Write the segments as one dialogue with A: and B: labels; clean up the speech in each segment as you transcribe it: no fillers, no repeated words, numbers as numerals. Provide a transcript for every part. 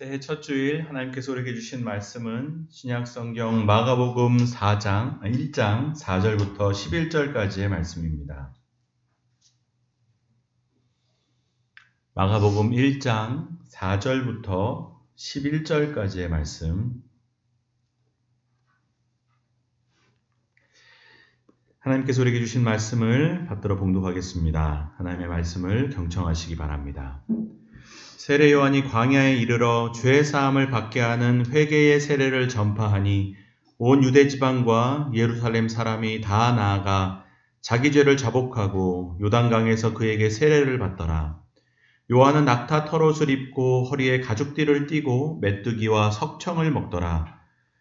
A: 새해 첫 주일 하나님께서 우리에게 주신 말씀은 신약성경 마가복음 1장 4절부터 11절까지의 말씀입니다. 마가복음 1장 4절부터 11절까지의 말씀. 하나님께서 우리에게 주신 말씀을 받들어 봉독하겠습니다. 하나님의 말씀을 경청하시기 바랍니다. 세례 요한이 광야에 이르러 죄 사함을 받게 하는 회개의 세례를 전파하니 온 유대 지방과 예루살렘 사람이 다 나아가 자기 죄를 자복하고 요단강에서 그에게 세례를 받더라. 요한은 낙타 털옷을 입고 허리에 가죽띠를 띠고 메뚜기와 석청을 먹더라.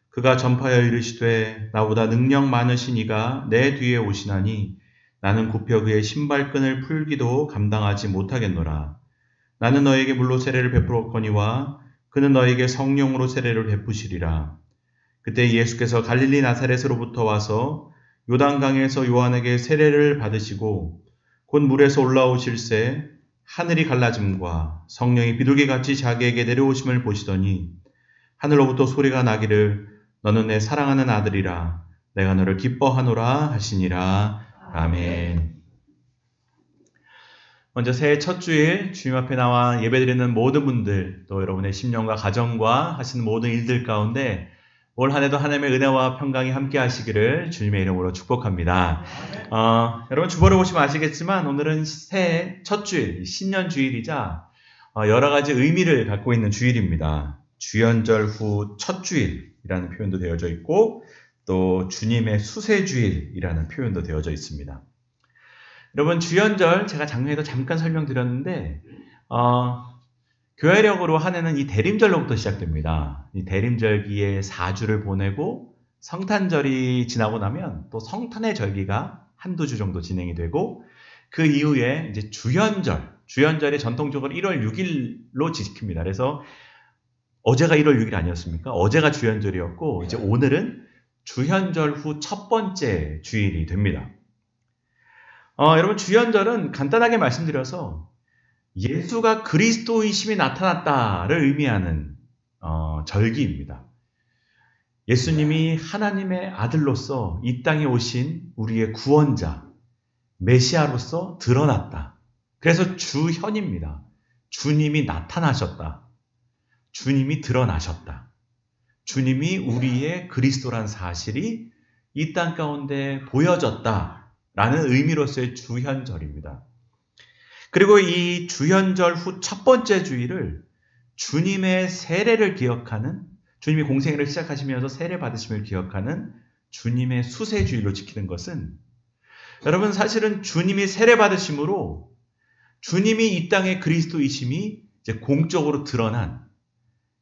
A: 그가 전파하여 이르시되 나보다 능력 많으신 이가 내 뒤에 오시나니 나는 굽혀 그의 신발끈을 풀기도 감당하지 못하겠노라. 나는 너에게 물로 세례를 베풀었거니와 그는 너에게 성령으로 세례를 베푸시리라. 그때 예수께서 갈릴리 나사렛으로부터 와서 요단강에서 요한에게 세례를 받으시고 곧 물에서 올라오실새 하늘이 갈라짐과 성령이 비둘기같이 자기에게 내려오심을 보시더니 하늘로부터 소리가 나기를 너는 내 사랑하는 아들이라 내가 너를 기뻐하노라 하시니라. 아멘. 먼저 새해 첫 주일 주님 앞에 나와 예배드리는 모든 분들, 또 여러분의 심령과 가정과 하시는 모든 일들 가운데 올 한 해도 하나님의 은혜와 평강이 함께 하시기를 주님의 이름으로 축복합니다. 여러분 주보를 보시면 아시겠지만 오늘은 새해 첫 주일, 신년 주일이자 여러 가지 의미를 갖고 있는 주일입니다. 주연절 후 첫 주일이라는 표현도 되어져 있고 또 주님의 수세 주일이라는 표현도 되어져 있습니다. 여러분 주연절 제가 작년에도 잠깐 설명드렸는데 교회력으로 한 해는 이 대림절로부터 시작됩니다. 이 대림절기에 4주를 보내고 성탄절이 지나고 나면 또 성탄의 절기가 한두 주 정도 진행이 되고 그 이후에 이제 주연절이 전통적으로 1월 6일로 지킵니다. 그래서 어제가 1월 6일 아니었습니까? 어제가 주연절이었고 이제 오늘은 주연절 후 첫 번째 주일이 됩니다. 여러분 주연절은 간단하게 말씀드려서 예수가 그리스도이심이 나타났다를 의미하는 절기입니다. 예수님이 하나님의 아들로서 이 땅에 오신 우리의 구원자, 메시아로서 드러났다. 그래서 주현입니다. 주님이 나타나셨다. 주님이 드러나셨다. 주님이 우리의 그리스도란 사실이 이 땅 가운데 보여졌다. 라는 의미로서의 주현절입니다. 그리고 이 주현절 후 첫 번째 주일을 주님의 세례를 기억하는, 주님이 공생애를 시작하시면서 세례 받으심을 기억하는 주님의 수세주일로 지키는 것은 여러분 사실은 주님이 세례 받으심으로 주님이 이 땅의 그리스도이심이 이제 공적으로 드러난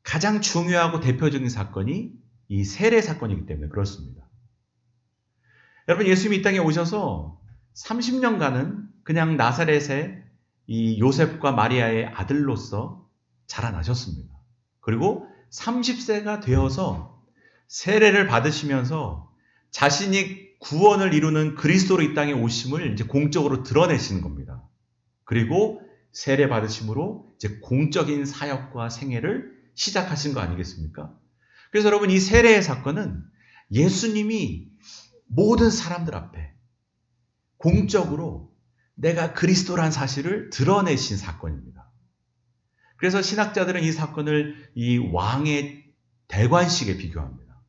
A: 가장 중요하고 대표적인 사건이 이 세례 사건이기 때문에 그렇습니다. 여러분 예수님이 이 땅에 오셔서 30년간은 그냥 나사렛의 이 요셉과 마리아의 아들로서 자라나셨습니다. 그리고 30세가 되어서 세례를 받으시면서 자신이 구원을 이루는 그리스도로 이 땅에 오심을 이제 공적으로 드러내시는 겁니다. 그리고 세례 받으심으로 이제 공적인 사역과 생애를 시작하신 거 아니겠습니까? 그래서 여러분 이 세례의 사건은 예수님이 모든 사람들 앞에 공적으로 내가 그리스도란 사실을 드러내신 사건입니다. 그래서 신학자들은 이 사건을 이 왕의 대관식에 비교합니다.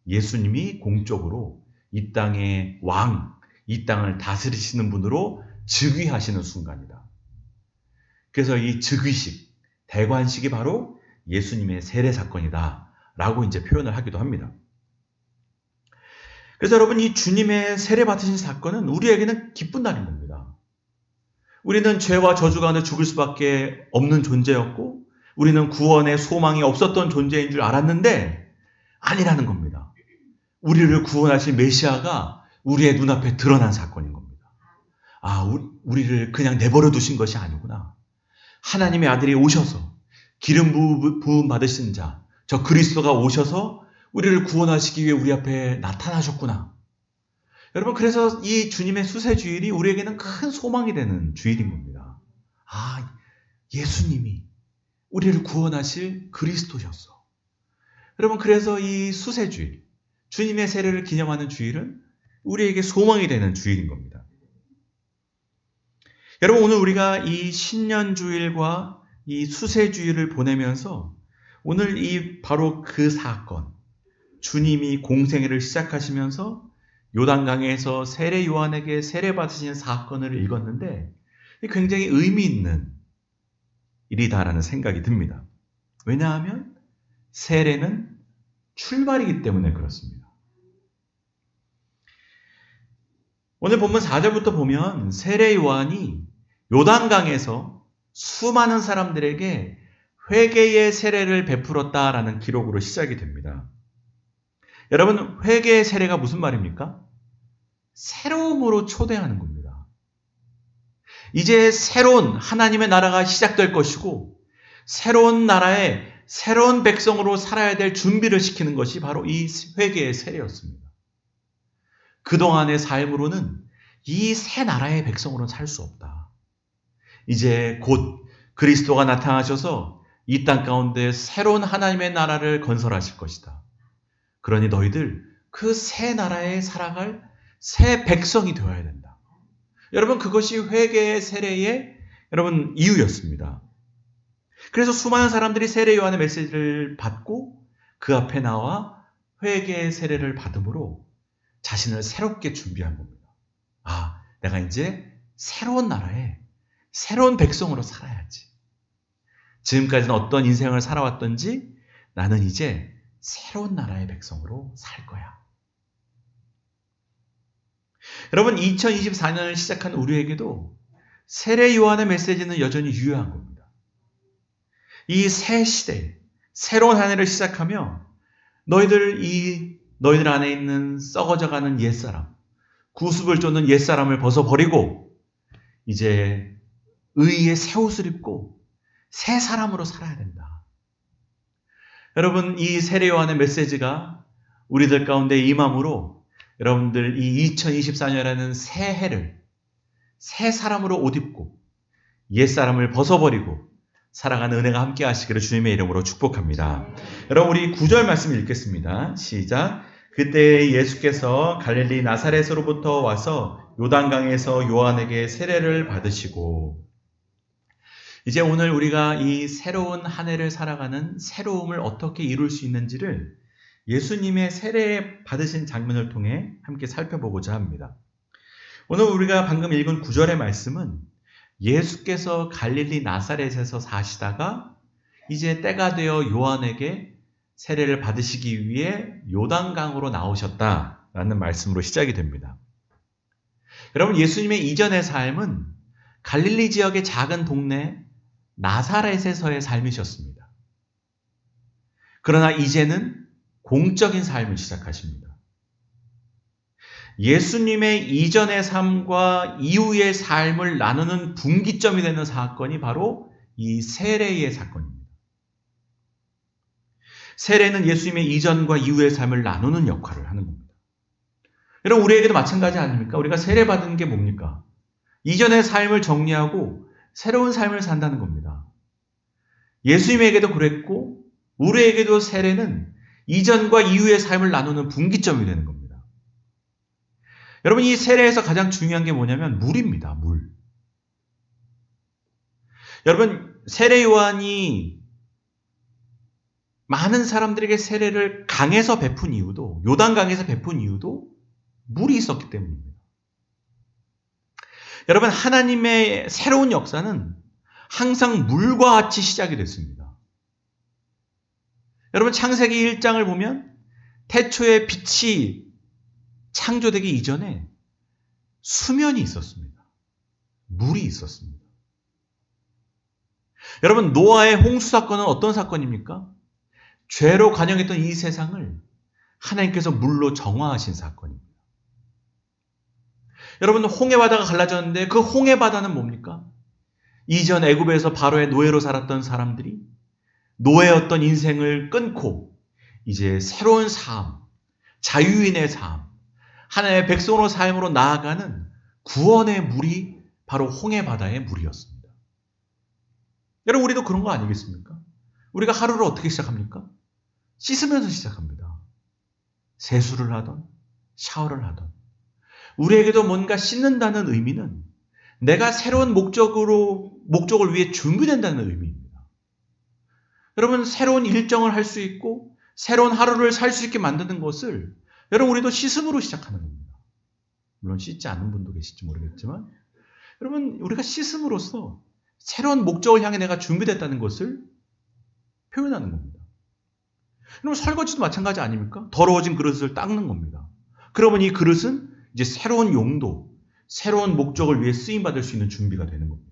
A: 예수님이 공적으로 이 땅의 왕, 이 땅을 다스리시는 분으로 즉위하시는 순간이다. 그래서 이 즉위식, 대관식이 바로 예수님의 세례 사건이다 라고 이제 표현을 하기도 합니다. 그래서 여러분 이 주님의 세례 받으신 사건은 우리에게는 기쁜 날인 겁니다. 우리는 죄와 저주 가운데 죽을 수밖에 없는 존재였고 우리는 구원의 소망이 없었던 존재인 줄 알았는데 아니라는 겁니다. 우리를 구원하실 메시아가 우리의 눈앞에 드러난 사건인 겁니다. 우리를 그냥 내버려 두신 것이 아니구나. 하나님의 아들이 오셔서 기름 부음 받으신 자, 저 그리스도가 오셔서 우리를 구원하시기 위해 우리 앞에 나타나셨구나. 여러분 그래서 이 주님의 수세주일이 우리에게는 큰 소망이 되는 주일인 겁니다. 예수님이 우리를 구원하실 그리스도셨어. 여러분, 그래서 이 수세주일, 주님의 세례를 기념하는 주일은 우리에게 소망이 되는 주일인 겁니다. 여러분, 오늘 우리가 이 신년주일과 이 수세주일을 보내면서 오늘 이 바로 그 사건, 주님이 공생애를 시작하시면서 요단강에서 세례 요한에게 세례 받으신 사건을 읽었는데 굉장히 의미 있는 일이다라는 생각이 듭니다. 왜냐하면 세례는 출발이기 때문에 그렇습니다. 오늘 본문 4절부터 보면 세례 요한이 요단강에서 수많은 사람들에게 회개의 세례를 베풀었다라는 기록으로 시작이 됩니다. 여러분, 회개의 세례가 무슨 말입니까? 새로움으로 초대하는 겁니다. 이제 새로운 하나님의 나라가 시작될 것이고 새로운 나라에 새로운 백성으로 살아야 될 준비를 시키는 것이 바로 이 회개의 세례였습니다. 그동안의 삶으로는 이 새 나라의 백성으로는 살 수 없다. 이제 곧 그리스도가 나타나셔서 이 땅 가운데 새로운 하나님의 나라를 건설하실 것이다. 그러니 너희들 그 새 나라에 살아갈 새 백성이 되어야 된다. 여러분, 그것이 회개의 세례의 여러분 이유였습니다. 그래서 수많은 사람들이 세례 요한의 메시지를 받고 그 앞에 나와 회개의 세례를 받음으로 자신을 새롭게 준비한 겁니다. 아, 내가 이제 새로운 나라에 새로운 백성으로 살아야지. 지금까지는 어떤 인생을 살아왔던지 나는 이제 새로운 나라의 백성으로 살 거야. 여러분, 2024년을 시작한 우리에게도 세례 요한의 메시지는 여전히 유효한 겁니다. 이 새 시대, 새로운 한 해를 시작하며 너희들 안에 있는 썩어져가는 옛사람, 구습을 쫓는 옛사람을 벗어버리고 이제 의의 새 옷을 입고 새 사람으로 살아야 된다. 여러분, 이 세례 요한의 메시지가 우리들 가운데 임함으로 여러분들 이 2024년이라는 새 해를 새 사람으로 옷 입고 옛사람을 벗어버리고 살아가는 은혜가 함께 하시기를 주님의 이름으로 축복합니다. 여러분, 우리 9절 말씀 읽겠습니다. 시작. 그때 예수께서 갈릴리 나사렛으로부터 와서 요단강에서 요한에게 세례를 받으시고, 이제 오늘 우리가 이 새로운 한 해를 살아가는 새로움을 어떻게 이룰 수 있는지를 예수님의 세례 받으신 장면을 통해 함께 살펴보고자 합니다. 오늘 우리가 방금 읽은 9절의 말씀은 예수께서 갈릴리 나사렛에서 사시다가 이제 때가 되어 요한에게 세례를 받으시기 위해 요단강으로 나오셨다라는 말씀으로 시작이 됩니다. 여러분, 예수님의 이전의 삶은 갈릴리 지역의 작은 동네 나사렛에서의 삶이셨습니다. 그러나 이제는 공적인 삶을 시작하십니다. 예수님의 이전의 삶과 이후의 삶을 나누는 분기점이 되는 사건이 바로 이 세례의 사건입니다. 세례는 예수님의 이전과 이후의 삶을 나누는 역할을 하는 겁니다. 여러분, 우리에게도 마찬가지 아닙니까? 우리가 세례받은 게 뭡니까? 이전의 삶을 정리하고 새로운 삶을 산다는 겁니다. 예수님에게도 그랬고 우리에게도 세례는 이전과 이후의 삶을 나누는 분기점이 되는 겁니다. 여러분, 이 세례에서 가장 중요한 게 뭐냐면 물입니다. 물. 여러분, 세례 요한이 많은 사람들에게 세례를 강에서 베푼 이유도, 요단강에서 베푼 이유도 물이 있었기 때문입니다. 여러분, 하나님의 새로운 역사는 항상 물과 같이 시작이 됐습니다. 여러분, 창세기 1장을 보면 태초에 빛이 창조되기 이전에 수면이 있었습니다. 물이 있었습니다. 여러분, 노아의 홍수 사건은 어떤 사건입니까? 죄로 관영했던 이 세상을 하나님께서 물로 정화하신 사건입니다. 여러분, 홍해바다가 갈라졌는데 그 홍해바다는 뭡니까? 이전 애굽에서 바로의 노예로 살았던 사람들이 노예였던 인생을 끊고 이제 새로운 삶, 자유인의 삶, 하나님의 백성으로 삶으로 나아가는 구원의 물이 바로 홍해바다의 물이었습니다. 여러분, 우리도 그런 거 아니겠습니까? 우리가 하루를 어떻게 시작합니까? 씻으면서 시작합니다. 세수를 하던, 샤워를 하던. 우리에게도 뭔가 씻는다는 의미는 내가 새로운 목적을 위해 준비된다는 의미입니다. 여러분, 새로운 일정을 할 수 있고 새로운 하루를 살 수 있게 만드는 것을 여러분, 우리도 씻음으로 시작하는 겁니다. 물론 씻지 않는 분도 계실지 모르겠지만 여러분, 우리가 씻음으로써 새로운 목적을 향해 내가 준비됐다는 것을 표현하는 겁니다. 여러분, 설거지도 마찬가지 아닙니까? 더러워진 그릇을 닦는 겁니다. 그러면 이 그릇은 이제 새로운 용도, 새로운 목적을 위해 쓰임받을 수 있는 준비가 되는 겁니다.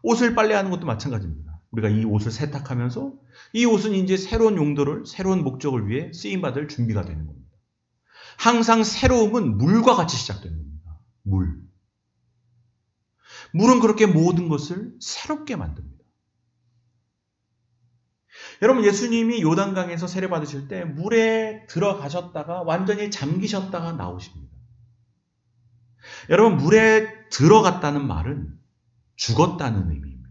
A: 옷을 빨래하는 것도 마찬가지입니다. 우리가 이 옷을 세탁하면서 이 옷은 이제 새로운 용도를, 새로운 목적을 위해 쓰임받을 준비가 되는 겁니다. 항상 새로움은 물과 같이 시작되는 겁니다. 물은 그렇게 모든 것을 새롭게 만듭니다. 여러분, 예수님이 요단강에서 세례 받으실 때 물에 들어가셨다가 완전히 잠기셨다가 나오십니다. 여러분, 물에 들어갔다는 말은 죽었다는 의미입니다.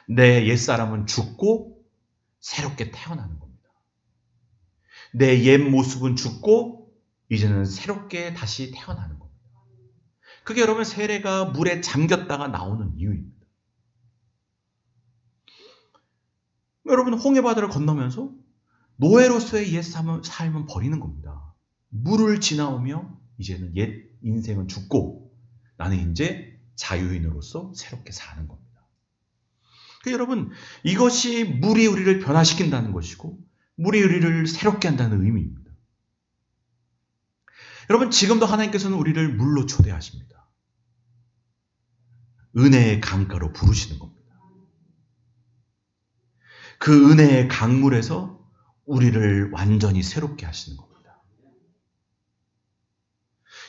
A: 내 옛사람은 죽고 새롭게 태어나는 겁니다. 내 옛 모습은 죽고 이제는 새롭게 다시 태어나는 겁니다. 그게 여러분, 세례가 물에 잠겼다가 나오는 이유입니다. 여러분, 홍해바다를 건너면서 노예로서의 옛 삶은 버리는 겁니다. 물을 지나오며 이제는 옛 인생은 죽고 나는 이제 자유인으로서 새롭게 사는 겁니다. 여러분, 이것이 물이 우리를 변화시킨다는 것이고 물이 우리를 새롭게 한다는 의미입니다. 여러분, 지금도 하나님께서는 우리를 물로 초대하십니다. 은혜의 강가로 부르시는 겁니다. 그 은혜의 강물에서 우리를 완전히 새롭게 하시는 겁니다.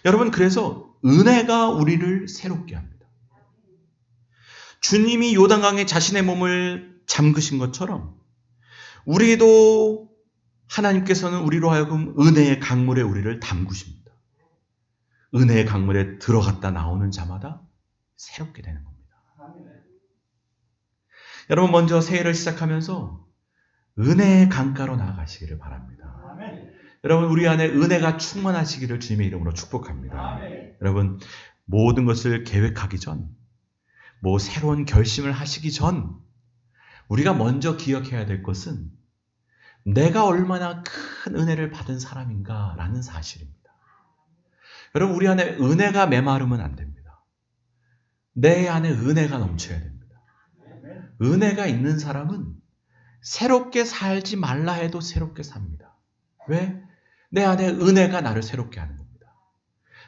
A: 여러분, 그래서 은혜가 우리를 새롭게 합니다. 주님이 요단강에 자신의 몸을 잠그신 것처럼 우리도 하나님께서는 우리로 하여금 은혜의 강물에 우리를 담그십니다. 은혜의 강물에 들어갔다 나오는 자마다 새롭게 되는 겁니다. 여러분, 먼저 새해를 시작하면서 은혜의 강가로 나아가시기를 바랍니다. 아멘. 여러분, 우리 안에 은혜가 충만하시기를 주님의 이름으로 축복합니다. 아멘. 여러분, 모든 것을 계획하기 전, 새로운 결심을 하시기 전 우리가 먼저 기억해야 될 것은 내가 얼마나 큰 은혜를 받은 사람인가라는 사실입니다. 여러분, 우리 안에 은혜가 메마르면 안 됩니다. 내 안에 은혜가 넘쳐야 됩니다. 은혜가 있는 사람은 새롭게 살지 말라 해도 새롭게 삽니다. 왜? 내 안에 은혜가 나를 새롭게 하는 겁니다.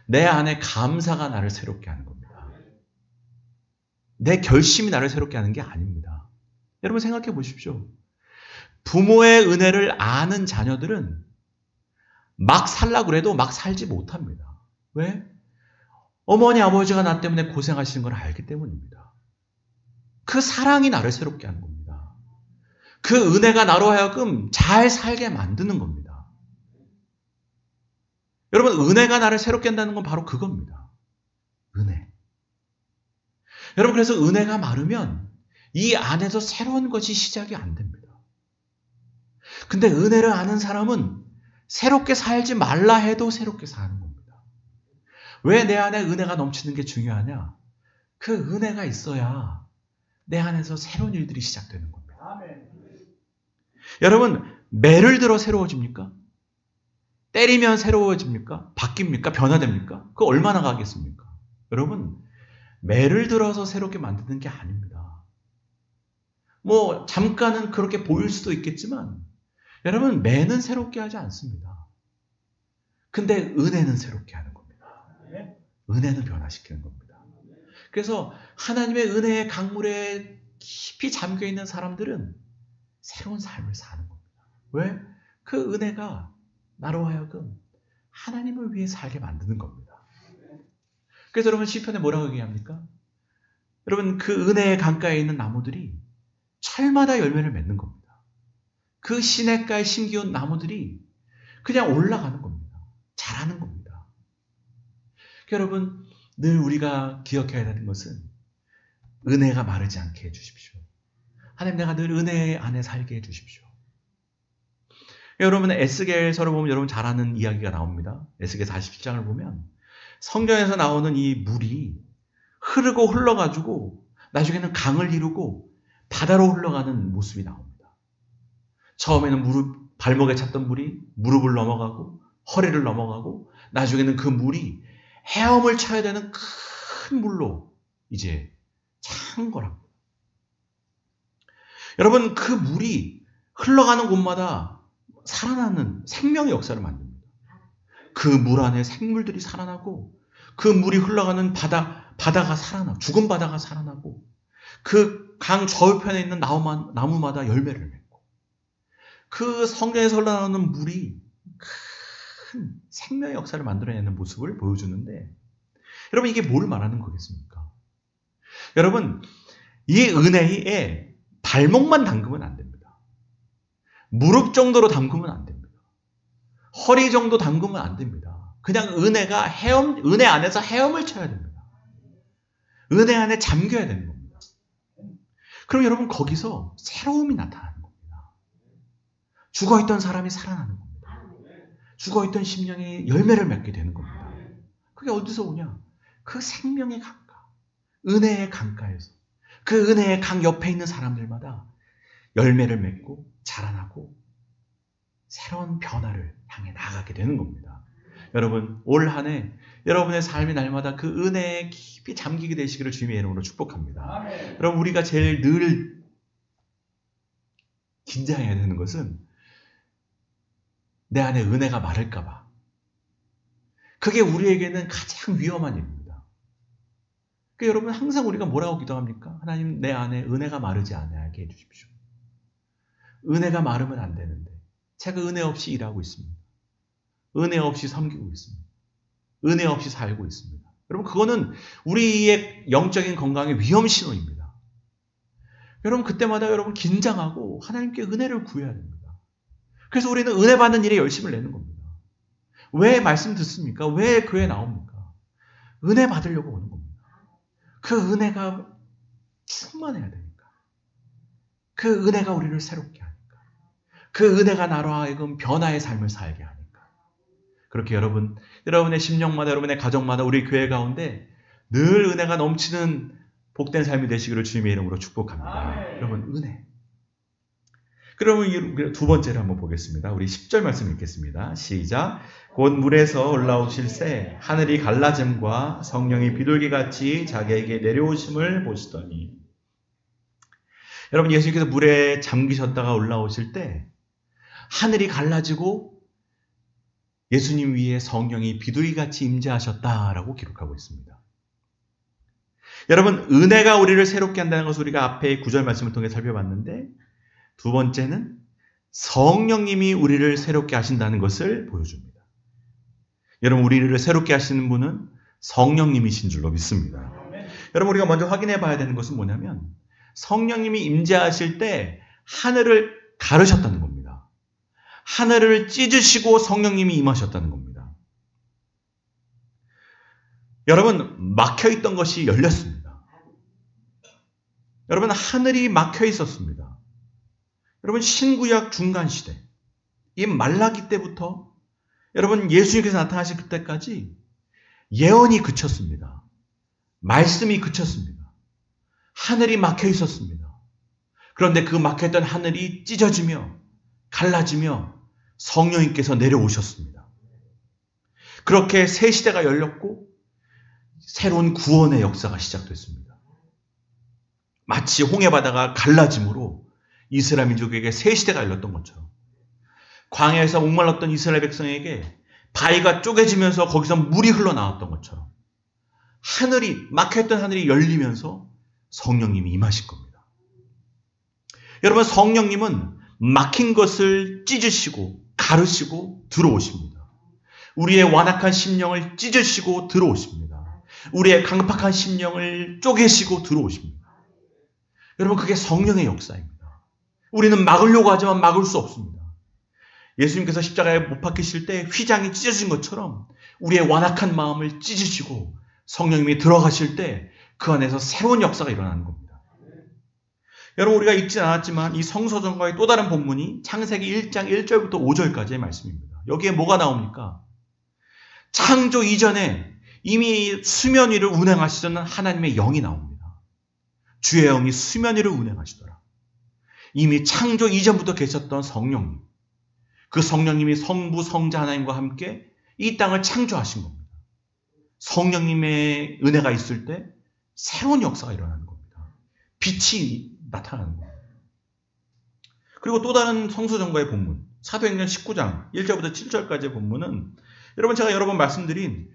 A: 내 안에 감사가 나를 새롭게 하는 겁니다. 내 결심이 나를 새롭게 하는 게 아닙니다. 여러분, 생각해 보십시오. 부모의 은혜를 아는 자녀들은 막 살라고 그래도 막 살지 못합니다. 왜? 어머니, 아버지가 나 때문에 고생하시는 걸 알기 때문입니다. 그 사랑이 나를 새롭게 하는 겁니다. 그 은혜가 나로 하여금 잘 살게 만드는 겁니다. 여러분, 은혜가 나를 새롭게 한다는 건 바로 그겁니다. 은혜. 여러분, 그래서 은혜가 마르면 이 안에서 새로운 것이 시작이 안 됩니다. 근데 은혜를 아는 사람은 새롭게 살지 말라 해도 새롭게 사는 겁니다. 왜 내 안에 은혜가 넘치는 게 중요하냐? 그 은혜가 있어야 내 안에서 새로운 일들이 시작되는 겁니다. 아멘. 여러분, 매를 들어 새로워집니까? 때리면 새로워집니까? 바뀝니까? 변화됩니까? 그거 얼마나 가겠습니까? 여러분, 매를 들어서 새롭게 만드는 게 아닙니다. 잠깐은 그렇게 보일 수도 있겠지만 여러분, 매는 새롭게 하지 않습니다. 근데 은혜는 새롭게 하는 겁니다. 은혜는 변화시키는 겁니다. 그래서 하나님의 은혜의 강물에 깊이 잠겨있는 사람들은 새로운 삶을 사는 겁니다. 왜? 그 은혜가 나로 하여금 하나님을 위해 살게 만드는 겁니다. 그래서 여러분, 시편에 뭐라고 얘기합니까? 여러분, 그 은혜의 강가에 있는 나무들이 철마다 열매를 맺는 겁니다. 그 시냇가에 심기운 나무들이 그냥 올라가는 겁니다. 자라는 겁니다. 여러분, 늘 우리가 기억해야 되는 것은 은혜가 마르지 않게 해주십시오. 하나님 내가 늘 은혜 안에 살게 해주십시오. 여러분 에스겔서를 보면 여러분 잘 아는 이야기가 나옵니다. 에스겔 47장을 보면 성경에서 나오는 이 물이 흐르고 흘러가지고 나중에는 강을 이루고 바다로 흘러가는 모습이 나옵니다. 처음에는 발목에 찼던 물이 무릎을 넘어가고 허리를 넘어가고 나중에는 그 물이 헤엄을 쳐야 되는 큰 물로 이제 찬 거랍니다. 여러분 그 물이 흘러가는 곳마다 살아나는 생명의 역사를 만듭니다. 그 물 안에 생물들이 살아나고 그 물이 흘러가는 바다가 살아나고 죽은 바다가 살아나고 그 강 저우편에 있는 나무마다 열매를 맺고 그 성경에서 흘러나오는 물이 큰 생명의 역사를 만들어내는 모습을 보여주는데 여러분 이게 뭘 말하는 거겠습니까? 여러분 이 은혜에 발목만 담그면 안 됩니다. 무릎 정도로 담그면 안 됩니다. 허리 정도 담그면 안 됩니다. 그냥 은혜 안에서 헤엄을 쳐야 됩니다. 은혜 안에 잠겨야 되는 겁니다. 그럼 여러분 거기서 새로움이 나타나는 겁니다. 죽어있던 사람이 살아나는 겁니다. 죽어있던 심령이 열매를 맺게 되는 겁니다. 그게 어디서 오냐? 그 생명의 강가, 은혜의 강가에서 그 은혜의 강 옆에 있는 사람들마다 열매를 맺고 자라나고 새로운 변화를 향해 나아가게 되는 겁니다. 여러분 올 한 해 여러분의 삶의 날마다 그 은혜에 깊이 잠기게 되시기를 주님의 이름으로 축복합니다. 아멘. 여러분 우리가 제일 늘 긴장해야 되는 것은 내 안에 은혜가 마를까 봐. 그게 우리에게는 가장 위험한 일입니다. 그러니까 여러분 항상 우리가 뭐라고 기도합니까? 하나님 내 안에 은혜가 마르지 않게 해주십시오. 은혜가 마르면 안 되는데 제가 은혜 없이 일하고 있습니다. 은혜 없이 섬기고 있습니다. 은혜 없이 살고 있습니다. 여러분 그거는 우리의 영적인 건강의 위험 신호입니다. 여러분 그때마다 여러분 긴장하고 하나님께 은혜를 구해야 됩니다. 그래서 우리는 은혜 받는 일에 열심을 내는 겁니다. 왜 말씀 듣습니까? 왜 교회 나옵니까? 은혜 받으려고 오는 겁니다. 그 은혜가 충만해야 되니까. 그 은혜가 우리를 새롭게 하니까. 그 은혜가 나로 하여금 변화의 삶을 살게 하니까. 그렇게 여러분의 심령마다 여러분의 가정마다 우리 교회 가운데 늘 은혜가 넘치는 복된 삶이 되시기를 주님의 이름으로 축복합니다. 여러분 은혜. 그러면 두 번째를 한번 보겠습니다. 우리 10절 말씀 읽겠습니다. 시작. 곧 물에서 올라오실새 하늘이 갈라짐과 성령이 비둘기같이 자기에게 내려오심을 보시더니. 여러분 예수님께서 물에 잠기셨다가 올라오실 때 하늘이 갈라지고 예수님 위에 성령이 비둘기같이 임재하셨다라고 기록하고 있습니다. 여러분 은혜가 우리를 새롭게 한다는 것을 우리가 앞에 9절 말씀을 통해 살펴봤는데 두 번째는 성령님이 우리를 새롭게 하신다는 것을 보여줍니다. 여러분 우리를 새롭게 하시는 분은 성령님이신 줄로 믿습니다. 여러분 우리가 먼저 확인해 봐야 되는 것은 뭐냐면 성령님이 임재하실 때 하늘을 가르셨다는 겁니다. 하늘을 찢으시고 성령님이 임하셨다는 겁니다. 여러분 막혀있던 것이 열렸습니다. 여러분 하늘이 막혀 있었습니다. 여러분 신구약 중간시대 이 말라기 때부터 여러분 예수님께서 나타나실 그때까지 예언이 그쳤습니다. 말씀이 그쳤습니다. 하늘이 막혀 있었습니다. 그런데 그 막혀있던 하늘이 찢어지며 갈라지며 성령님께서 내려오셨습니다. 그렇게 새 시대가 열렸고 새로운 구원의 역사가 시작됐습니다. 마치 홍해바다가 갈라짐으로 이스라엘 민족에게 새 시대가 열렸던 것처럼 광야에서 목말랐던 이스라엘 백성에게 바위가 쪼개지면서 거기서 물이 흘러나왔던 것처럼 하늘이 막혔던 하늘이 열리면서 성령님이 임하실 겁니다. 여러분 성령님은 막힌 것을 찢으시고 가르시고 들어오십니다. 우리의 완악한 심령을 찢으시고 들어오십니다. 우리의 강팍한 심령을 쪼개시고 들어오십니다. 여러분 그게 성령의 역사입니다. 우리는 막으려고 하지만 막을 수 없습니다. 예수님께서 십자가에 못 박히실 때 휘장이 찢어진 것처럼 우리의 완악한 마음을 찢으시고 성령님이 들어가실 때 그 안에서 새로운 역사가 일어나는 겁니다. 여러분 우리가 읽진 않았지만 이 성서전과의 또 다른 본문이 창세기 1장 1절부터 5절까지의 말씀입니다. 여기에 뭐가 나옵니까? 창조 이전에 이미 수면 위를 운행하시던 하나님의 영이 나옵니다. 주의 영이 수면 위를 운행하시더라. 이미 창조 이전부터 계셨던 성령님. 그 성령님이 성부, 성자 하나님과 함께 이 땅을 창조하신 겁니다. 성령님의 은혜가 있을 때 새로운 역사가 일어나는 겁니다. 빛이 나타나는 겁니다. 그리고 또 다른 성서전과의 본문, 사도행전 19장 1절부터 7절까지의 본문은 여러분 제가 여러 번 말씀드린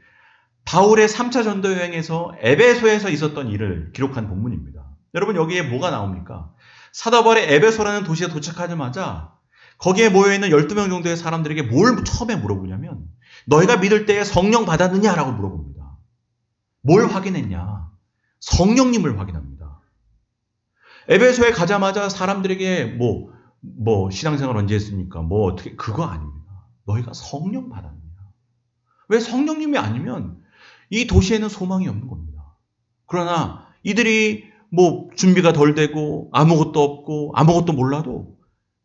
A: 바울의 3차 전도 여행에서 에베소에서 있었던 일을 기록한 본문입니다. 여러분 여기에 뭐가 나옵니까? 사도 바울이 에베소라는 도시에 도착하자마자 거기에 모여있는 12명 정도의 사람들에게 뭘 처음에 물어보냐면 너희가 믿을 때에 성령 받았느냐라고 물어봅니다. 뭘 확인했냐? 성령님을 확인합니다. 에베소에 가자마자 사람들에게 신앙생활 언제 했습니까? 어떻게 그거 아닙니다. 너희가 성령 받았느냐? 왜 성령님이 아니면 이 도시에는 소망이 없는 겁니다. 그러나 이들이 준비가 덜 되고 아무것도 없고 아무것도 몰라도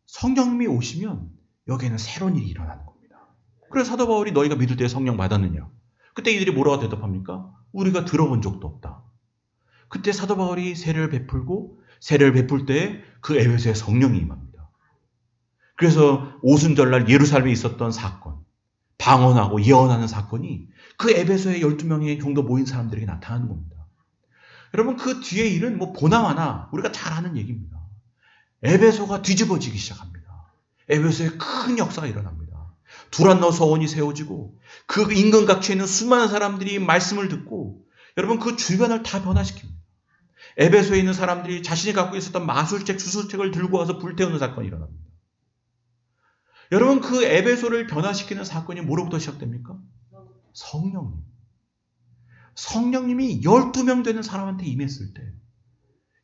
A: 성령님이 오시면 여기에는 새로운 일이 일어나는 겁니다. 그래서 사도 바울이 너희가 믿을 때 성령 받았느냐? 그때 이들이 뭐라고 대답합니까? 우리가 들어본 적도 없다. 그때 사도 바울이 세례를 베풀 때 그 에베소에 성령이 임합니다. 그래서 오순절날 예루살렘에 있었던 사건, 방언하고 예언하는 사건이 그 에베소에 12명의 정도 모인 사람들에게 나타나는 겁니다. 여러분 그 뒤의 일은 보나마나 우리가 잘 아는 얘기입니다. 에베소가 뒤집어지기 시작합니다. 에베소에 큰 역사가 일어납니다. 두란노 서원이 세워지고 그 인근 각처에 있는 수많은 사람들이 말씀을 듣고 여러분 그 주변을 다 변화시킵니다. 에베소에 있는 사람들이 자신이 갖고 있었던 마술책, 주술책을 들고 와서 불태우는 사건이 일어납니다. 여러분 그 에베소를 변화시키는 사건이 뭐로부터 시작됩니까? 성령님. 성령님이 12명 되는 사람한테 임했을 때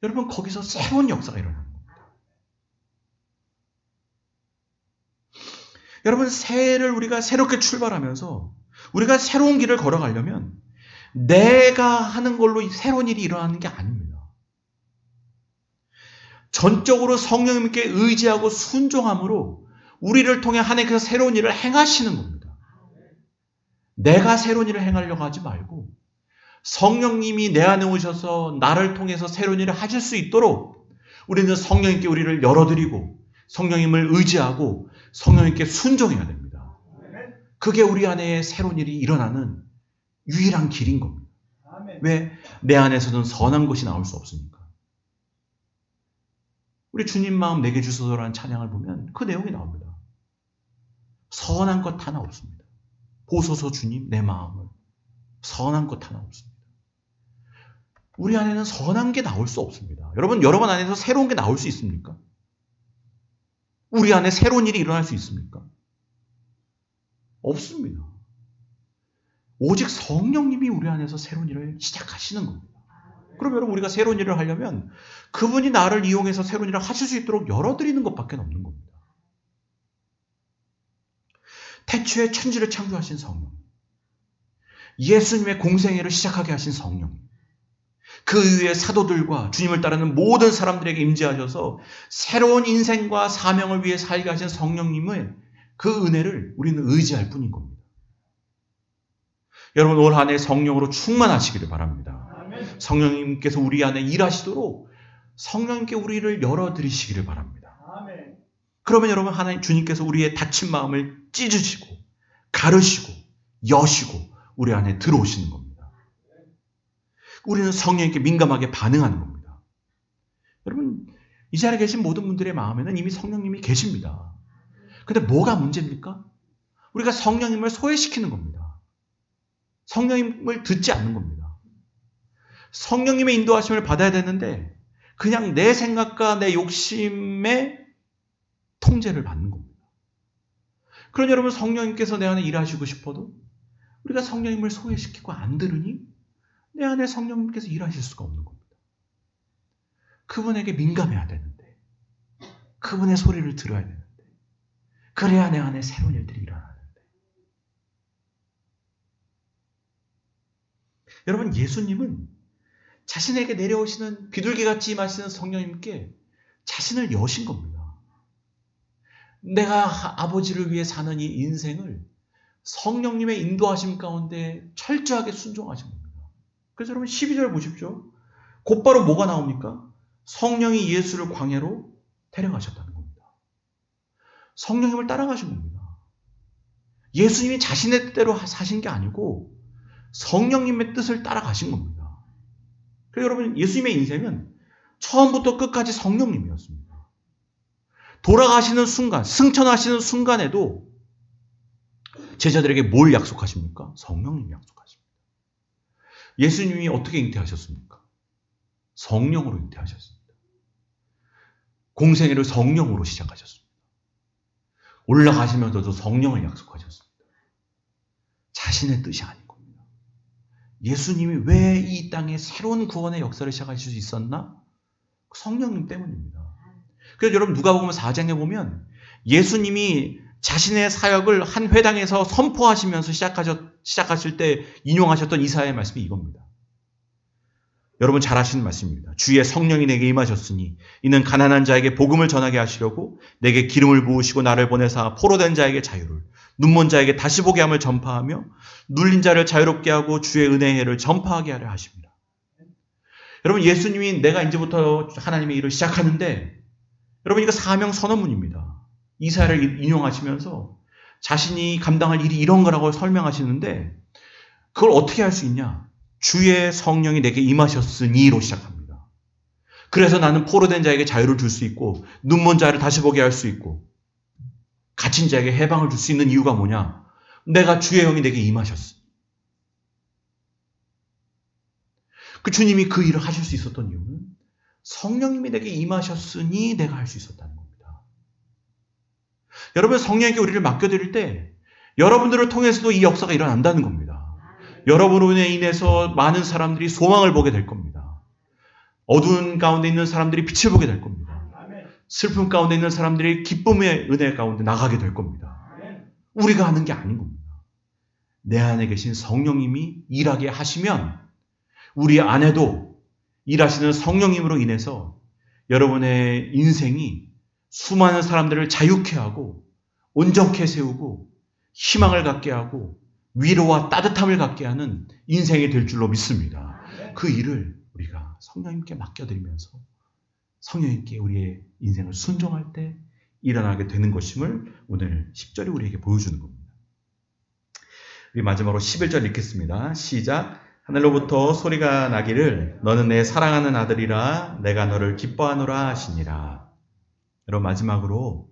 A: 여러분 거기서 새로운 역사가 일어나는 겁니다. 여러분 새해를 우리가 새롭게 출발하면서 우리가 새로운 길을 걸어가려면 내가 하는 걸로 새로운 일이 일어나는 게 아닙니다. 전적으로 성령님께 의지하고 순종함으로 우리를 통해 하나님께서 새로운 일을 행하시는 겁니다. 내가 새로운 일을 행하려고 하지 말고 성령님이 내 안에 오셔서 나를 통해서 새로운 일을 하실 수 있도록 우리는 성령님께 우리를 열어드리고 성령님을 의지하고 성령님께 순종해야 됩니다. 그게 우리 안에 새로운 일이 일어나는 유일한 길인 겁니다. 왜? 내 안에서는 선한 것이 나올 수 없습니까? 우리 주님 마음 내게 주소서라는 찬양을 보면 그 내용이 나옵니다. 선한 것 하나 없습니다. 보소서 주님 내 마음을. 선한 것 하나 없습니다. 우리 안에는 선한 게 나올 수 없습니다. 여러분 안에서 새로운 게 나올 수 있습니까? 우리 안에 새로운 일이 일어날 수 있습니까? 없습니다. 오직 성령님이 우리 안에서 새로운 일을 시작하시는 겁니다. 그럼 여러분 우리가 새로운 일을 하려면 그분이 나를 이용해서 새로운 일을 하실 수 있도록 열어드리는 것밖에 없는 겁니다. 태초에 천지를 창조하신 성령, 예수님의 공생애를 시작하게 하신 성령, 그 위에 사도들과 주님을 따르는 모든 사람들에게 임재하셔서 새로운 인생과 사명을 위해 살게 하신 성령님의 그 은혜를 우리는 의지할 뿐인 겁니다. 여러분 올 한 해 성령으로 충만하시기를 바랍니다. 성령님께서 우리 안에 일하시도록 성령님께 우리를 열어드리시기를 바랍니다. 그러면 여러분 하나님 주님께서 우리의 닫힌 마음을 찢으시고 가르시고 여시고 우리 안에 들어오시는 겁니다. 우리는 성령님께 민감하게 반응하는 겁니다. 여러분 이 자리에 계신 모든 분들의 마음에는 이미 성령님이 계십니다. 근데 뭐가 문제입니까? 우리가 성령님을 소외시키는 겁니다. 성령님을 듣지 않는 겁니다. 성령님의 인도하심을 받아야 되는데 그냥 내 생각과 내 욕심의 통제를 받는 겁니다. 그런 여러분 성령님께서 내 안에 일하시고 싶어도 우리가 성령님을 소외시키고 안 들으니 내 안에 성령님께서 일하실 수가 없는 겁니다. 그분에게 민감해야 되는데 그분의 소리를 들어야 되는데 그래야 내 안에 새로운 일들이 일어나는데 여러분 예수님은 자신에게 내려오시는 비둘기같이 임하시는 성령님께 자신을 여신 겁니다. 내가 아버지를 위해 사는 이 인생을 성령님의 인도하심 가운데 철저하게 순종하신 겁니다. 그래서 여러분 12절 보십시오. 곧바로 뭐가 나옵니까? 성령이 예수를 광야로 데려가셨다는 겁니다. 성령님을 따라가신 겁니다. 예수님이 자신의 뜻대로 사신 게 아니고 성령님의 뜻을 따라가신 겁니다. 그래서 여러분 예수님의 인생은 처음부터 끝까지 성령님이었습니다. 돌아가시는 순간, 승천하시는 순간에도 제자들에게 뭘 약속하십니까? 성령님이 약속하십니다. 예수님이 어떻게 잉태하셨습니까? 성령으로 잉태하셨습니다. 공생애를 성령으로 시작하셨습니다. 올라가시면서도 성령을 약속하셨습니다. 자신의 뜻이 아닌 겁니다. 예수님이 왜 이 땅에 새로운 구원의 역사를 시작하실 수 있었나? 성령님 때문입니다. 그래서 여러분 누가복음 4장에 보면 예수님이 자신의 사역을 한 회당에서 선포하시면서 시작하실 때 인용하셨던 이사야의 말씀이 이겁니다. 여러분 잘 아시는 말씀입니다. 주의 성령이 내게 임하셨으니 이는 가난한 자에게 복음을 전하게 하시려고 내게 기름을 부으시고 나를 보내사 포로된 자에게 자유를, 눈먼 자에게 다시 보게 함을 전파하며 눌린 자를 자유롭게 하고 주의 은혜의 해를 전파하게 하려 하십니다. 여러분 예수님이 내가 이제부터 하나님의 일을 시작하는데 여러분 이거 사명 선언문입니다. 이사야를 인용하시면서 자신이 감당할 일이 이런 거라고 설명하시는데 그걸 어떻게 할 수 있냐? 주의 성령이 내게 임하셨으니로 시작합니다. 그래서 나는 포로된 자에게 자유를 줄 수 있고 눈먼 자를 다시 보게 할 수 있고 갇힌 자에게 해방을 줄 수 있는 이유가 뭐냐? 내가 주의 영이 내게 임하셨어. 그 주님이 그 일을 하실 수 있었던 이유는 성령님이 내게 임하셨으니 내가 할 수 있었다는 겁니다. 여러분 성령에게 우리를 맡겨드릴 때 여러분들을 통해서도 이 역사가 일어난다는 겁니다. 여러분으로 인해서 많은 사람들이 소망을 보게 될 겁니다. 어두운 가운데 있는 사람들이 빛을 보게 될 겁니다. 슬픔 가운데 있는 사람들이 기쁨의 은혜 가운데 나가게 될 겁니다. 우리가 하는 게 아닌 겁니다. 내 안에 계신 성령님이 일하게 하시면 우리 안에도 일하시는 성령님으로 인해서 여러분의 인생이 수많은 사람들을 자유케 하고 온전케 세우고 희망을 갖게 하고 위로와 따뜻함을 갖게 하는 인생이 될 줄로 믿습니다. 그 일을 우리가 성령님께 맡겨드리면서 성령님께 우리의 인생을 순종할 때 일어나게 되는 것임을 오늘 10절이 우리에게 보여주는 겁니다. 우리 마지막으로 11절 읽겠습니다. 시작. 하늘로부터 소리가 나기를 너는 내 사랑하는 아들이라 내가 너를 기뻐하노라 하시니라. 여러분 마지막으로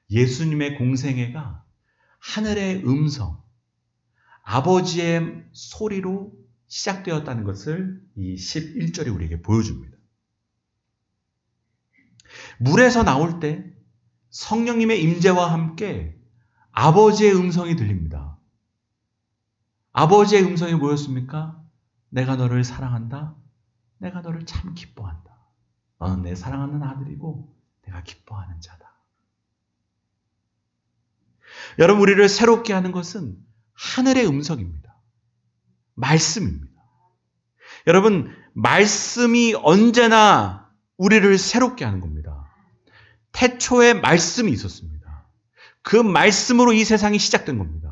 A: 예수님의 공생애가 하늘의 음성, 아버지의 소리로 시작되었다는 것을 이 11절이 우리에게 보여줍니다. 물에서 나올 때 성령님의 임재와 함께 아버지의 음성이 들립니다. 아버지의 음성이 뭐였습니까? 내가 너를 사랑한다. 내가 너를 참 기뻐한다. 너는 내 사랑하는 아들이고 내가 기뻐하는 자다. 여러분 우리를 새롭게 하는 것은 하늘의 음성입니다. 말씀입니다. 여러분 말씀이 언제나 우리를 새롭게 하는 겁니다. 태초에 말씀이 있었습니다. 그 말씀으로 이 세상이 시작된 겁니다.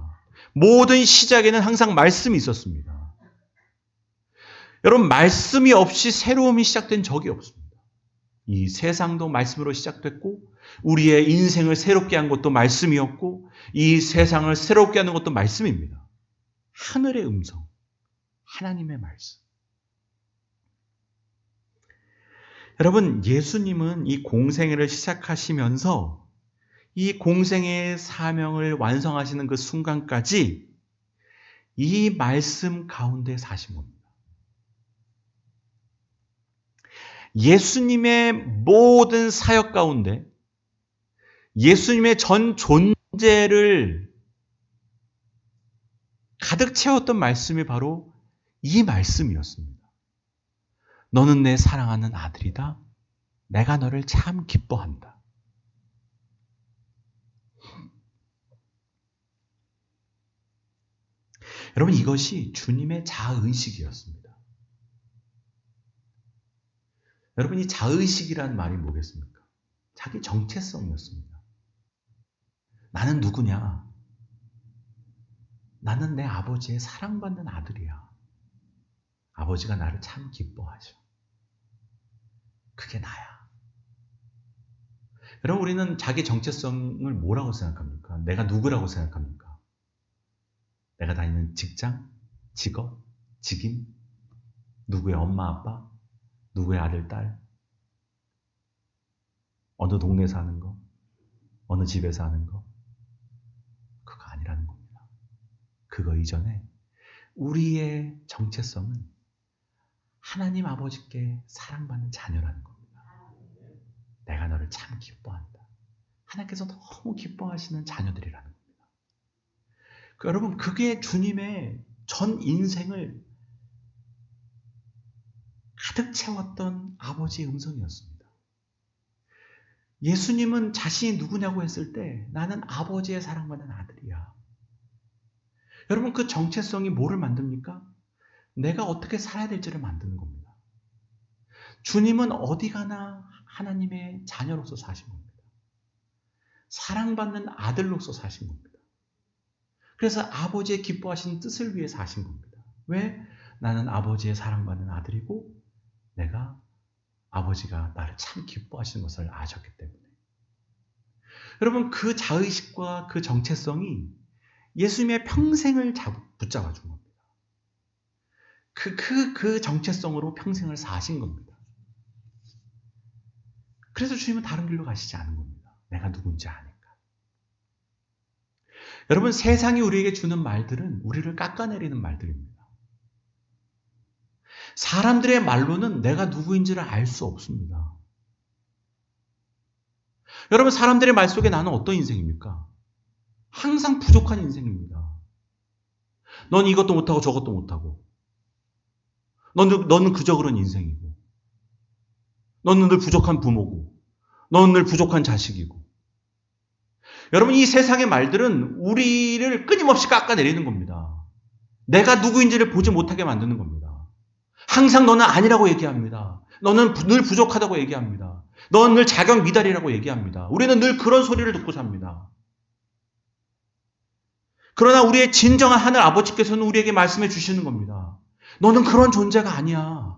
A: 모든 시작에는 항상 말씀이 있었습니다. 여러분 말씀이 없이 새로움이 시작된 적이 없습니다. 이 세상도 말씀으로 시작됐고 우리의 인생을 새롭게 한 것도 말씀이었고 이 세상을 새롭게 하는 것도 말씀입니다. 하늘의 음성, 하나님의 말씀. 여러분 예수님은 이 공생애를 시작하시면서 이 공생애의 사명을 완성하시는 그 순간까지 이 말씀 가운데 사신 겁니다. 예수님의 모든 사역 가운데 예수님의 전 존재를 가득 채웠던 말씀이 바로 이 말씀이었습니다. 너는 내 사랑하는 아들이다. 내가 너를 참 기뻐한다. 여러분 이것이 주님의 자의식이었습니다. 여러분 이 자의식이라는 말이 뭐겠습니까? 자기 정체성이었습니다. 나는 누구냐? 나는 내 아버지의 사랑받는 아들이야. 아버지가 나를 참 기뻐하셔. 그게 나야. 여러분, 우리는 자기 정체성을 뭐라고 생각합니까? 내가 누구라고 생각합니까? 내가 다니는 직장, 직업, 직임, 누구의 엄마, 아빠, 누구의 아들, 딸, 어느 동네 사는 거, 어느 집에 사는 거, 그거 아니라는 겁니다. 그거 이전에 우리의 정체성은 하나님 아버지께 사랑받는 자녀라는 겁니다. 내가 너를 참 기뻐한다. 하나님께서 너무 기뻐하시는 자녀들이라는 겁니다. 여러분, 그게 주님의 전 인생을 가득 채웠던 아버지의 음성이었습니다. 예수님은 자신이 누구냐고 했을 때 나는 아버지의 사랑받는 아들이야. 여러분, 그 정체성이 뭐를 만듭니까? 내가 어떻게 살아야 될지를 만드는 겁니다. 주님은 어디 가나 하나님의 자녀로서 사신 겁니다. 사랑받는 아들로서 사신 겁니다. 그래서 아버지의 기뻐하시는 뜻을 위해 사신 겁니다. 왜? 나는 아버지의 사랑받는 아들이고 내가 아버지가 나를 참 기뻐하시는 것을 아셨기 때문에. 여러분, 그 자의식과 그 정체성이 예수님의 평생을 붙잡아 준 겁니다. 그 정체성으로 평생을 사신 겁니다. 그래서 주님은 다른 길로 가시지 않은 겁니다. 내가 누군지 아니까. 여러분, 세상이 우리에게 주는 말들은 우리를 깎아내리는 말들입니다. 사람들의 말로는 내가 누구인지를 알 수 없습니다. 여러분, 사람들의 말 속에 나는 어떤 인생입니까? 항상 부족한 인생입니다. 넌 이것도 못하고 저것도 못하고 너는 그저 그런 인생이고 너는 늘 부족한 부모고 너는 늘 부족한 자식이고. 여러분, 이 세상의 말들은 우리를 끊임없이 깎아내리는 겁니다. 내가 누구인지를 보지 못하게 만드는 겁니다. 항상 너는 아니라고 얘기합니다. 너는 늘 부족하다고 얘기합니다. 너는 늘 자격 미달이라고 얘기합니다. 우리는 늘 그런 소리를 듣고 삽니다. 그러나 우리의 진정한 하늘 아버지께서는 우리에게 말씀해 주시는 겁니다. 너는 그런 존재가 아니야.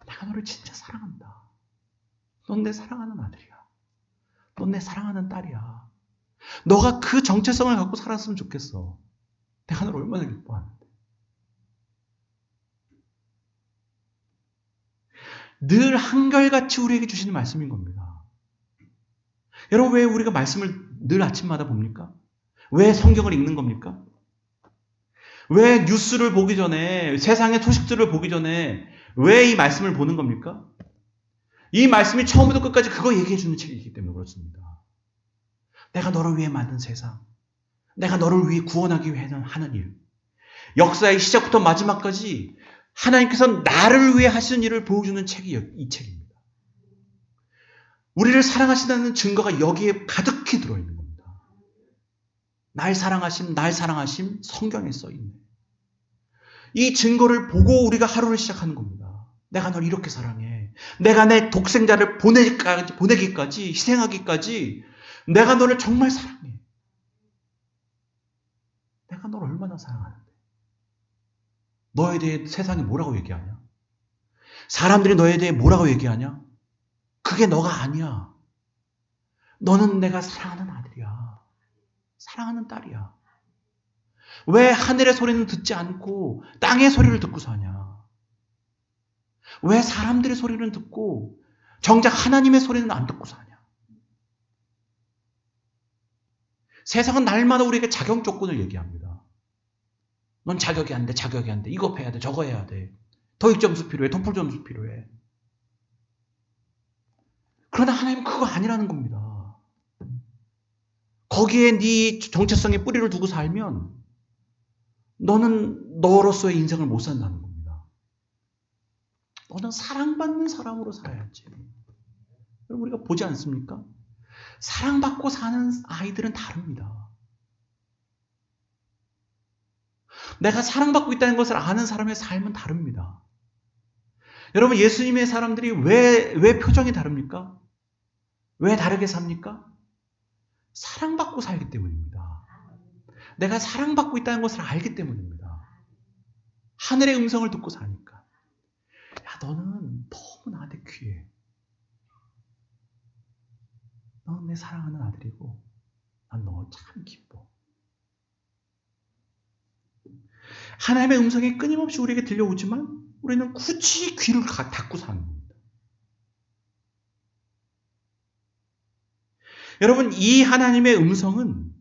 A: 내가 너를 진짜 사랑한다. 넌 내 사랑하는 아들이야. 넌 내 사랑하는 딸이야. 너가 그 정체성을 갖고 살았으면 좋겠어. 내가 너를 얼마나 기뻐하는데. 늘 한결같이 우리에게 주시는 말씀인 겁니다. 여러분, 왜 우리가 말씀을 늘 아침마다 봅니까? 왜 성경을 읽는 겁니까? 왜 뉴스를 보기 전에, 세상의 소식들을 보기 전에 왜 이 말씀을 보는 겁니까? 이 말씀이 처음부터 끝까지 그거 얘기해 주는 책이기 때문에 그렇습니다. 내가 너를 위해 만든 세상, 내가 너를 위해 구원하기 위해 하는 일, 역사의 시작부터 마지막까지 하나님께서 나를 위해 하시는 일을 보여주는 책이 이 책입니다. 우리를 사랑하신다는 증거가 여기에 가득히 들어있는 겁니다. 날 사랑하심 성경에 써있네. 이 증거를 보고 우리가 하루를 시작하는 겁니다. 내가 널 이렇게 사랑해. 내가 내 독생자를 보내기까지, 희생하기까지 내가 너를 정말 사랑해. 내가 널 얼마나 사랑하는데. 너에 대해 세상이 뭐라고 얘기하냐? 사람들이 너에 대해 뭐라고 얘기하냐? 그게 너가 아니야. 너는 내가 사랑하는 아들이야. 사랑하는 딸이야. 왜 하늘의 소리는 듣지 않고 땅의 소리를 듣고 사냐? 왜 사람들의 소리는 듣고 정작 하나님의 소리는 안 듣고 사냐? 세상은 날마다 우리에게 자격 조건을 얘기합니다. 넌 자격이 안 돼, 자격이 안 돼. 이거 해야 돼, 저거 해야 돼. 토익 점수 필요해, 토플 점수 필요해. 그러나 하나님은 그거 아니라는 겁니다. 거기에 네 정체성의 뿌리를 두고 살면 너는 너로서의 인생을 못 산다는 겁니다. 너는 사랑받는 사람으로 살아야지. 여러분, 우리가 보지 않습니까? 사랑받고 사는 아이들은 다릅니다. 내가 사랑받고 있다는 것을 아는 사람의 삶은 다릅니다. 여러분, 예수님의 사람들이 왜 표정이 다릅니까? 왜 다르게 삽니까? 사랑받고 살기 때문입니다. 내가 사랑받고 있다는 것을 알기 때문입니다. 하늘의 음성을 듣고 사니까. 야, 너는 너무 나한테 귀해. 넌 내 사랑하는 아들이고 난 너 참 기뻐. 하나님의 음성이 끊임없이 우리에게 들려오지만 우리는 굳이 귀를 닫고 사는 겁니다. 여러분, 이 하나님의 음성은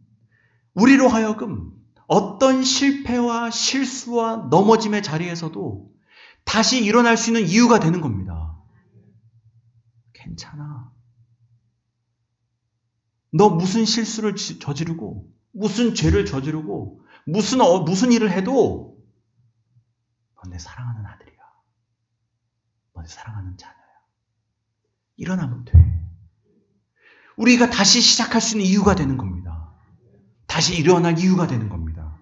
A: 우리로 하여금 어떤 실패와 실수와 넘어짐의 자리에서도 다시 일어날 수 있는 이유가 되는 겁니다. 괜찮아. 너 무슨 실수를 저지르고 무슨 죄를 저지르고 무슨 일을 해도 넌 내 사랑하는 아들이야. 넌 내 사랑하는 자녀야. 일어나면 돼. 우리가 다시 시작할 수 있는 이유가 되는 겁니다. 다시 일어날 이유가 되는 겁니다.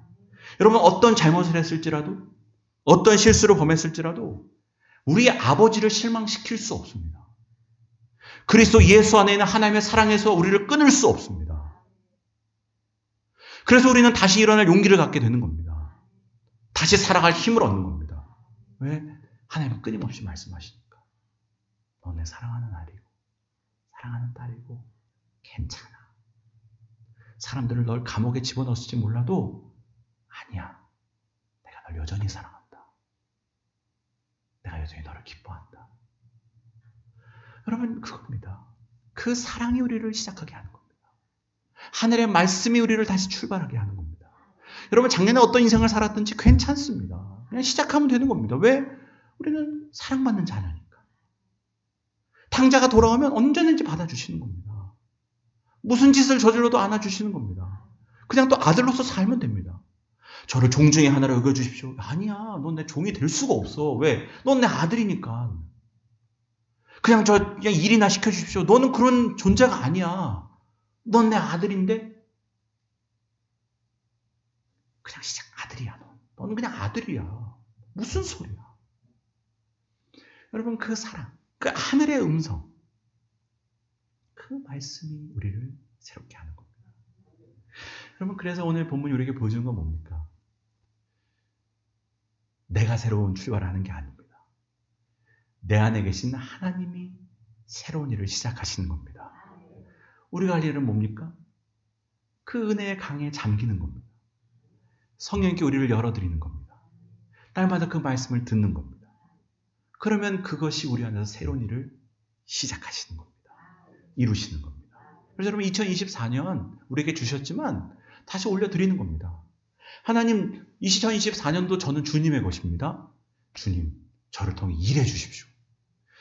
A: 여러분, 어떤 잘못을 했을지라도 어떤 실수를 범했을지라도 우리 아버지를 실망시킬 수 없습니다. 그리스도 예수 안에 있는 하나님의 사랑에서 우리를 끊을 수 없습니다. 그래서 우리는 다시 일어날 용기를 갖게 되는 겁니다. 다시 살아갈 힘을 얻는 겁니다. 왜? 하나님은 끊임없이 말씀하시니까. 너 내 사랑하는 아들이고 사랑하는 딸이고 괜찮아. 사람들을 널 감옥에 집어넣을지 몰라도 아니야. 내가 널 여전히 사랑한다. 내가 여전히 너를 기뻐한다. 여러분, 그겁니다. 그 사랑이 우리를 시작하게 하는 겁니다. 하늘의 말씀이 우리를 다시 출발하게 하는 겁니다. 여러분, 작년에 어떤 인생을 살았든지 괜찮습니다. 그냥 시작하면 되는 겁니다. 왜? 우리는 사랑받는 자녀니까. 탕자가 돌아오면 언제든지 받아주시는 겁니다. 무슨 짓을 저질러도 안아주시는 겁니다. 그냥 또 아들로서 살면 됩니다. 저를 종중의 하나로 여겨주십시오. 아니야, 넌 내 종이 될 수가 없어. 왜? 넌 내 아들이니까. 그냥 일이나 시켜주십시오. 너는 그런 존재가 아니야. 넌 내 아들인데 그냥 시작 아들이야. 너는 그냥 아들이야. 무슨 소리야. 여러분, 그 사랑, 그 하늘의 음성, 그 말씀이 우리를 새롭게 하는 겁니다. 여러분, 그래서 오늘 본문이 우리에게 보여주는 건 뭡니까? 내가 새로운 출발을 하는 게 아닙니다. 내 안에 계신 하나님이 새로운 일을 시작하시는 겁니다. 우리가 할 일은 뭡니까? 그 은혜의 강에 잠기는 겁니다. 성령께 우리를 열어드리는 겁니다. 날마다 그 말씀을 듣는 겁니다. 그러면 그것이 우리 안에서 새로운 일을 시작하시는 겁니다. 이루시는 겁니다. 그래서 여러분, 2024년 우리에게 주셨지만 다시 올려드리는 겁니다. 하나님, 2024년도 저는 주님의 것입니다. 주님, 저를 통해 일해 주십시오.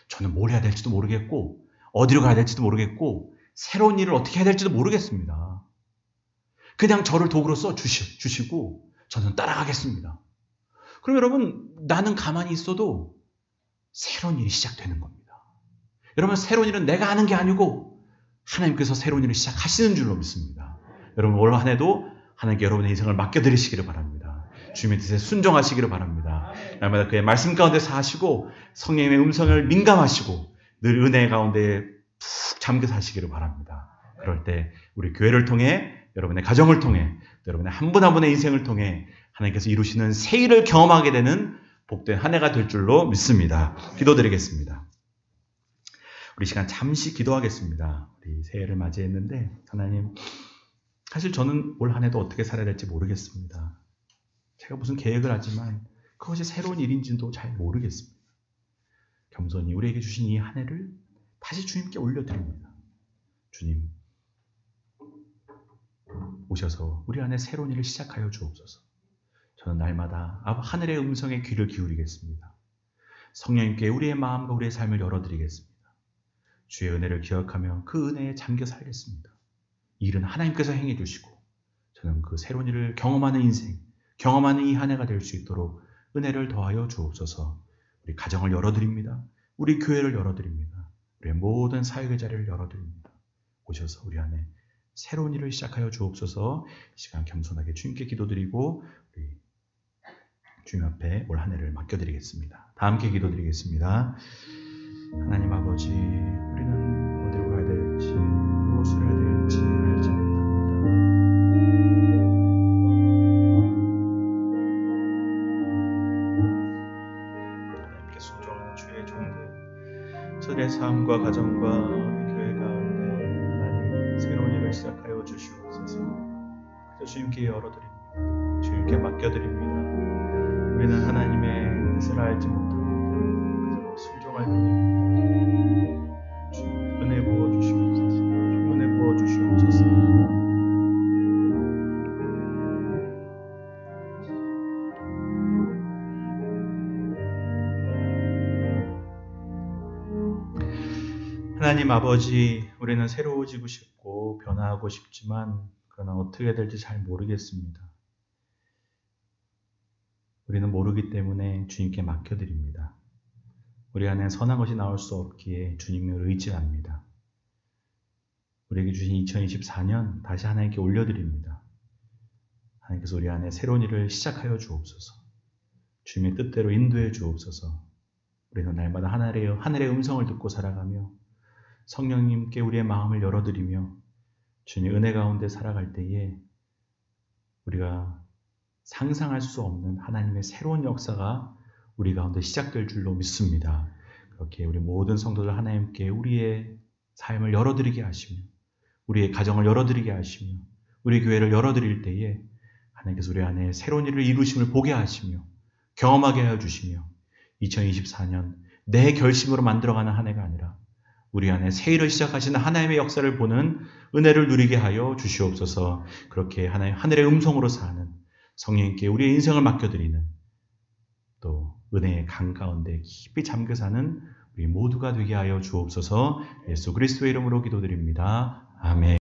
A: 저는 뭘 해야 될지도 모르겠고 어디로 가야 될지도 모르겠고 새로운 일을 어떻게 해야 될지도 모르겠습니다. 그냥 저를 도구로 써주시고 저는 따라가겠습니다. 그럼 여러분, 나는 가만히 있어도 새로운 일이 시작되는 겁니다. 여러분, 새로운 일은 내가 하는 게 아니고 하나님께서 새로운 일을 시작하시는 줄로 믿습니다. 여러분, 올 한 해도 하나님께 여러분의 인생을 맡겨드리시기를 바랍니다. 주님의 뜻에 순종하시기를 바랍니다. 날마다 그의 말씀 가운데 사시고 성령의 음성을 민감하시고 늘 은혜 가운데 푹 잠겨 사시기를 바랍니다. 그럴 때 우리 교회를 통해, 여러분의 가정을 통해, 여러분의 한 분 한 분의 인생을 통해 하나님께서 이루시는 새 일을 경험하게 되는 복된 한 해가 될 줄로 믿습니다. 기도드리겠습니다. 우리 시간 잠시 기도하겠습니다. 우리 새해를 맞이했는데 하나님, 사실 저는 올 한 해도 어떻게 살아야 될지 모르겠습니다. 제가 무슨 계획을 하지만 그것이 새로운 일인지도 잘 모르겠습니다. 겸손히 우리에게 주신 이 한 해를 다시 주님께 올려드립니다. 주님, 오셔서 우리 안에 새로운 일을 시작하여 주옵소서. 저는 날마다 하늘의 음성에 귀를 기울이겠습니다. 성령님께 우리의 마음과 우리의 삶을 열어드리겠습니다. 주의 은혜를 기억하며 그 은혜에 잠겨 살겠습니다. 이 일은 하나님께서 행해 주시고 저는 그 새로운 일을 경험하는 인생, 경험하는 이 한 해가 될 수 있도록 은혜를 더하여 주옵소서. 우리 가정을 열어드립니다. 우리 교회를 열어드립니다. 우리의 모든 사역의 자리를 열어드립니다. 오셔서 우리 안에 새로운 일을 시작하여 주옵소서. 이 시간 겸손하게 주님께 기도드리고 우리 주님 앞에 올 한 해를 맡겨드리겠습니다. 다 함께 기도드리겠습니다. 하나님 아버지, 우리는 어디로 가야 될지 무엇을 해야 될지 알지 못합니다. 하나님께 순종하는 주의 종들, 저들의 삶과 가정과 교회 가운데 하나님 새로운 일을 시작하여 주시옵소서. 그저 주님께 열어드립니다. 주님께 맡겨드립니다. 우리는 하나님의 뜻을 알지 못합니다. 그저 순종할 뿐입니다. 주님 은혜 부어주시옵소서. 은혜 부어주시옵소서. 하나님 아버지, 우리는 새로워지고 싶고 변화하고 싶지만 그러나 어떻게 될지 잘 모르겠습니다. 우리는 모르기 때문에 주님께 맡겨드립니다. 우리 안에 선한 것이 나올 수 없기에 주님을 의지합니다. 우리에게 주신 2024년 다시 하나님께 올려드립니다. 하나님께서 우리 안에 새로운 일을 시작하여 주옵소서. 주님의 뜻대로 인도해 주옵소서. 우리는 날마다 하늘의 음성을 듣고 살아가며 성령님께 우리의 마음을 열어드리며 주님의 은혜 가운데 살아갈 때에 우리가 상상할 수 없는 하나님의 새로운 역사가 우리 가운데 시작될 줄로 믿습니다. 그렇게 우리 모든 성도들 하나님께 우리의 삶을 열어드리게 하시며 우리의 가정을 열어드리게 하시며 우리 교회를 열어드릴 때에 하나님께서 우리 안에 새로운 일을 이루심을 보게 하시며 경험하게 하여 주시며 2024년 내 결심으로 만들어가는 한 해가 아니라 우리 안에 새 일을 시작하시는 하나님의 역사를 보는 은혜를 누리게 하여 주시옵소서. 그렇게 하늘의 음성으로 사는 성령님께 우리의 인생을 맡겨드리는 또 은혜의 강 가운데 깊이 잠겨 사는 우리 모두가 되게 하여 주옵소서. 예수 그리스도의 이름으로 기도드립니다. 아멘.